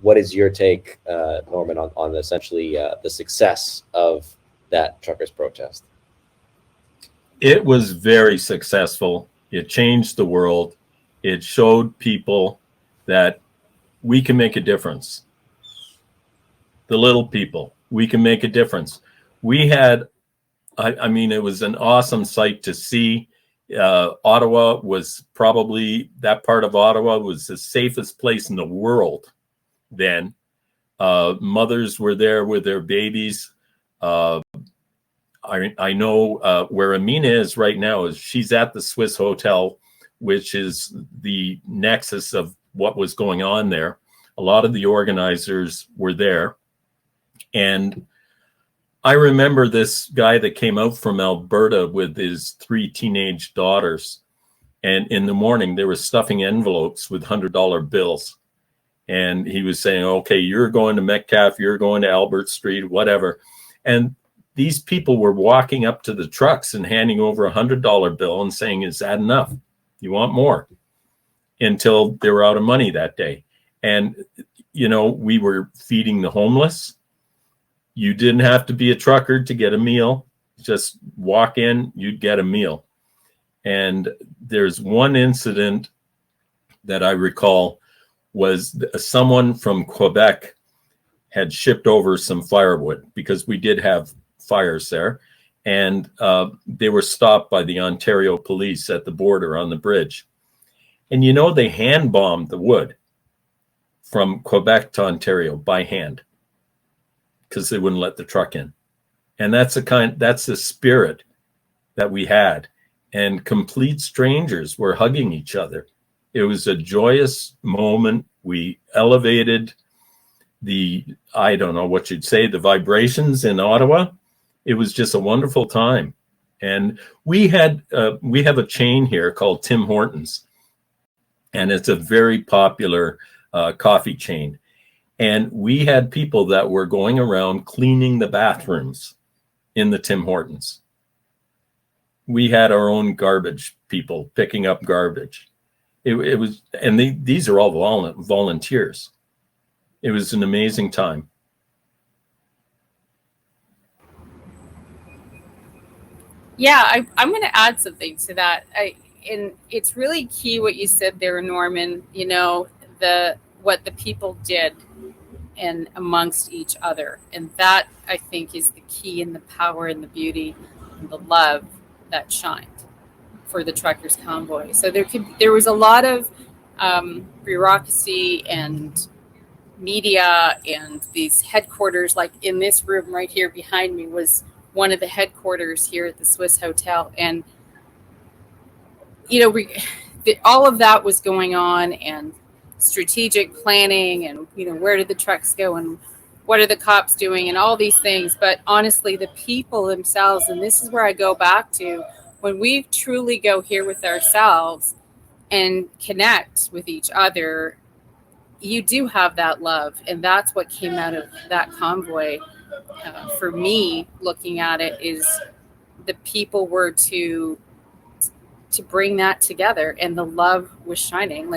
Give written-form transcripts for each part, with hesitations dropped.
What is your take, Norman, on essentially the success of that truckers' protest? It was very successful. It changed the world. It showed people that we can make a difference. The little people, we can make a difference. We had, I mean, it was an awesome sight to see. Ottawa was probably, that part of Ottawa was the safest place in the world then. Mothers were there with their babies. I know where Amina is right now is she's at the Swiss Hotel, which is the nexus of what was going on there. A lot of the organizers were there. And I remember this guy that came out from Alberta with his 3 teenage daughters. And in the morning, they were stuffing envelopes with $100 bills. And he was saying, okay, you're going to Metcalfe, you're going to Albert Street, whatever. And these people were walking up to the trucks and handing over a $100 bill and saying, is that enough? You want more? Until they were out of money that day. And, you know, we were feeding the homeless. You didn't have to be a trucker to get a meal. Just walk in, you'd get a meal. And there's one incident that I recall was someone from Quebec had shipped over some firewood because we did have fires there. And they were stopped by the Ontario police at the border on the bridge. And, you know, they hand bombed the wood from Quebec to Ontario by hand because they wouldn't let the truck in. And that's the spirit that we had. And complete strangers were hugging each other. It was a joyous moment. We elevated I don't know what you'd say, the vibrations in Ottawa. It was just a wonderful time. And we have a chain here called Tim Hortons. And it's a very popular coffee chain. And we had people that were going around cleaning the bathrooms in the Tim Hortons. We had our own garbage people picking up garbage. It was, and these are all volunteers. It was an amazing time. Yeah, I'm going to add something to that. And it's really key what you said there, Norman. You know, what the people did and amongst each other, and that I think is the key and the power and the beauty and the love that shined for the truckers convoy. So there was a lot of bureaucracy and media and these headquarters, like in this room right here behind me was one of the headquarters here at the Swiss Hotel. And, you know, all of that was going on, and strategic planning, and, you know, where did the trucks go and what are the cops doing and all these things. But honestly, the people themselves, and this is where I go back to, when we truly go here with ourselves and connect with each other, you do have that love. And that's what came out of that convoy. For me, looking at it, is the people were to bring that together, and the love was shining.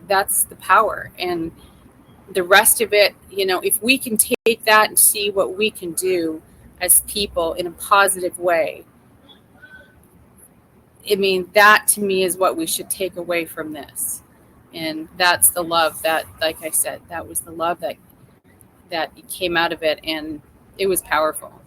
That's the power. And the rest of it, you know, if we can take that and see what we can do as people in a positive way, I mean, that to me is what we should take away from this. And that's the love that, like I said, that was the love that came out of it, and it was powerful.